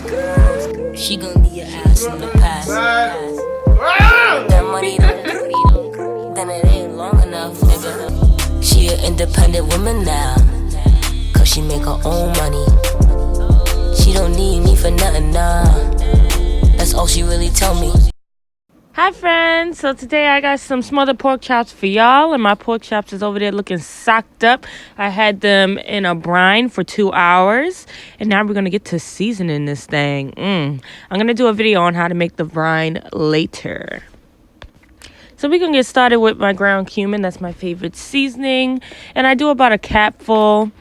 She gon' be your ass in the past. That money don't, then it ain't long enough, nigga. She an independent woman now, cause she make her own money. She don't need me for nothing, nah. That's all she really tell me. Hi friends, so today I got some smothered pork chops for y'all, and my pork chops is over there looking socked up. I had them in a brine for 2 hours, and now we're gonna get to seasoning this thing. I'm gonna do a video on how to make the brine later. So we're gonna get started with my ground cumin. That's my favorite seasoning, and I do about a capful.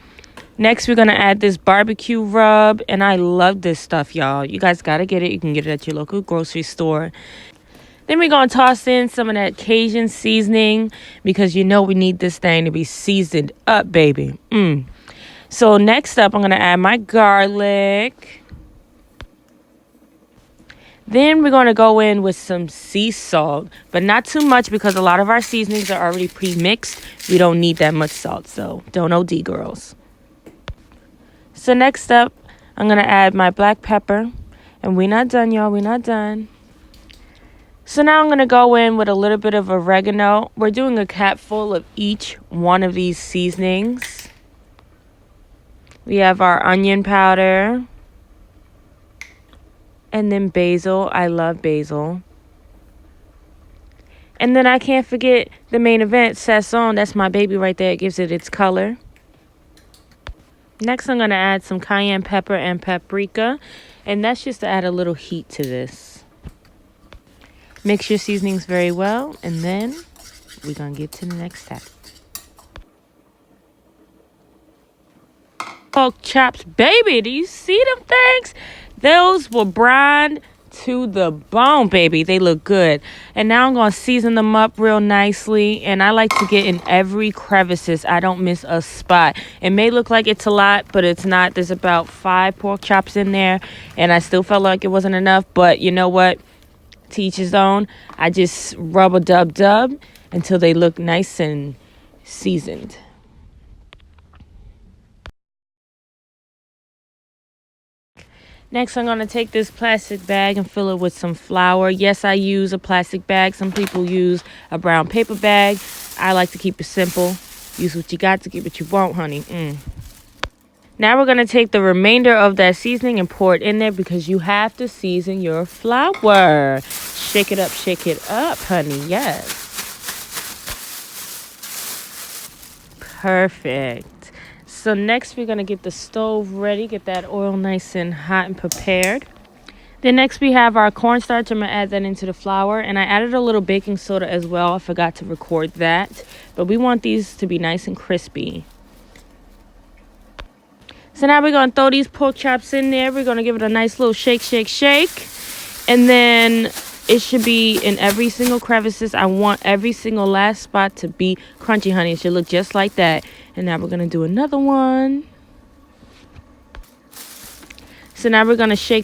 Next, we're going to add this barbecue rub, and I love this stuff, y'all. You guys got to get it. You can get it at your local grocery store. Then we're going to toss in some of that Cajun seasoning because you know we need this thing to be seasoned up, baby. So next up, I'm going to add my garlic. Then we're going to go in with some sea salt, but not too much because a lot of our seasonings are already pre-mixed. We don't need that much salt, so don't OD, girls. So next up, I'm going to add my black pepper. And we're not done, y'all. We're not done. So now I'm going to go in with a little bit of oregano. We're doing a capful of each one of these seasonings. We have our onion powder. And then basil. I love basil. And then I can't forget the main event, sazon. That's my baby right there. It gives it its color. Next, I'm going to add some cayenne pepper and paprika, and that's just to add a little heat to this. Mix your seasonings very well, and then we're going to get to the next step. Pork chops, baby, do you see them things? Those were brined to the bone, baby. They look good. And now I'm going to season them up real nicely, and I like to get in every crevices. I don't miss a spot. It may look like it's a lot, but it's not. There's about 5 pork chops in there, and I still felt like it wasn't enough, but you know what, to each his own. I just rub a dub until they look nice and seasoned. Next, I'm going to take this plastic bag and fill it with some flour. Yes, I use a plastic bag. Some people use a brown paper bag. I like to keep it simple. Use what you got to get what you want, honey. Now we're going to take the remainder of that seasoning and pour it in there because you have to season your flour. Shake it up, honey. Yes. Perfect. So next we're going to get the stove ready, get that oil nice and hot and prepared. Then next we have our cornstarch. I'm going to add that into the flour, and I added a little baking soda as well. I forgot to record that, but we want these to be nice and crispy. So now we're going to throw these pork chops in there. We're going to give it a nice little shake. And then it should be in every single crevices. I want every single last spot to be crunchy, honey. It should look just like that. And now we're going to do another one. So now we're going to shake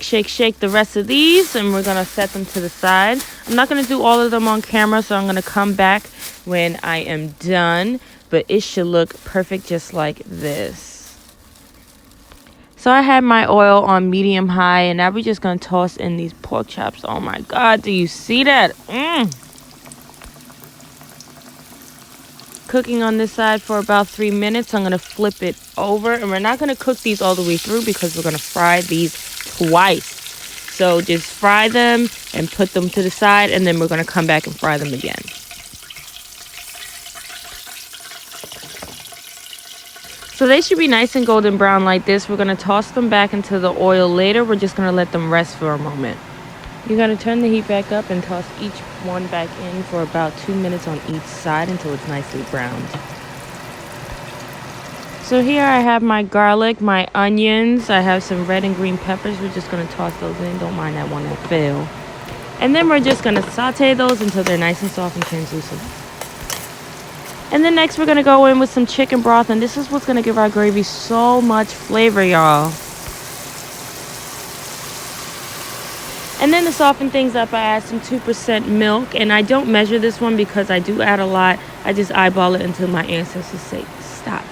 the rest of these, and we're going to set them to the side. I'm not going to do all of them on camera, so I'm going to come back when I am done. But it should look perfect just like this. So I had my oil on medium high, and now we're just going to toss in these pork chops. Oh my God, do you see that? Cooking on this side for about 3 minutes. I'm going to flip it over, and we're not going to cook these all the way through because we're going to fry these twice. So just fry them and put them to the side, and then we're going to come back and fry them again. So they should be nice and golden brown like this. We're going to toss them back into the oil later. We're just going to let them rest for a moment. You're going to turn the heat back up and toss each one back in for about 2 minutes on each side until it's nicely browned. So here I have my garlic, my onions. I have some red and green peppers. We're just going to toss those in. Don't mind that one that fell. And then we're just going to saute those until they're nice and soft and translucent. And then next we're going to go in with some chicken broth, and this is what's going to give our gravy so much flavor, y'all. And then to soften things up, I add some 2% milk, and I don't measure this one because I do add a lot. I just eyeball it until my ancestors say stop.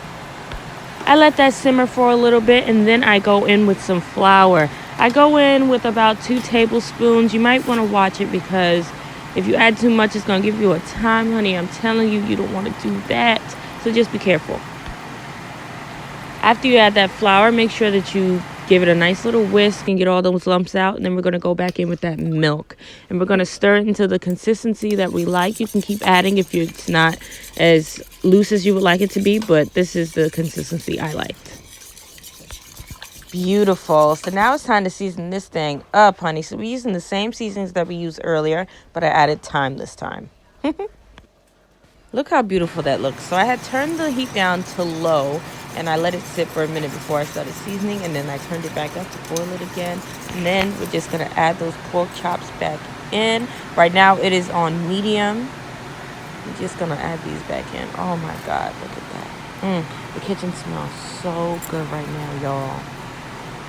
I let that simmer for a little bit, and then I go in with some flour. I go in with about 2 tablespoons. You might want to watch it because if you add too much, it's going to give you a time, honey. I'm telling you, you don't want to do that. So just be careful. After you add that flour, make sure that you give it a nice little whisk and get all those lumps out. And then we're going to go back in with that milk. And we're going to stir it until the consistency that we like. You can keep adding if it's not as loose as you would like it to be. But this is the consistency I liked. Beautiful. So now it's time to season this thing up, honey. So we're using the same seasonings that we used earlier, but I added thyme this time. Look how beautiful that looks. So I had turned the heat down to low, and I let it sit for a minute before I started seasoning, and then I turned it back up to boil it again. And then we're just going to add those pork chops back in. Right now it is on medium. We're just going to add these back in. Oh my God, look at that. The kitchen smells so good right now, y'all.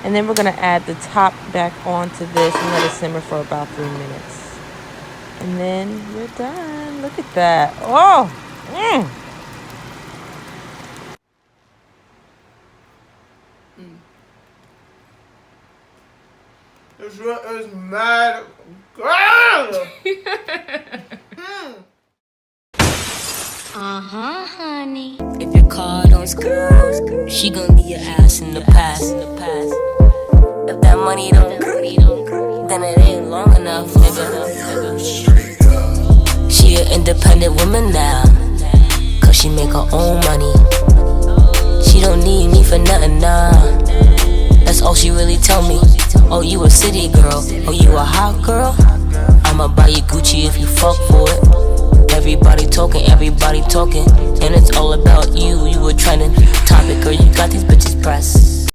And then we're going to add the top back onto this and let it simmer for about 3 minutes. And then we're done. Look at that. Oh! This one is mad good! Honey. If your car don't skirt, she gon' leave your ass in the past. If that money don't then it ain't long enough, nigga. She an independent woman now, cause she make her own money. She don't need me for nothing, nah. That's all she really tell me. Oh, you a city girl, oh, you a hot girl. I'ma buy you Gucci if you fuck for it. Everybody talking, and it's all about you. You a trending topic, girl, you got these bitches pressed.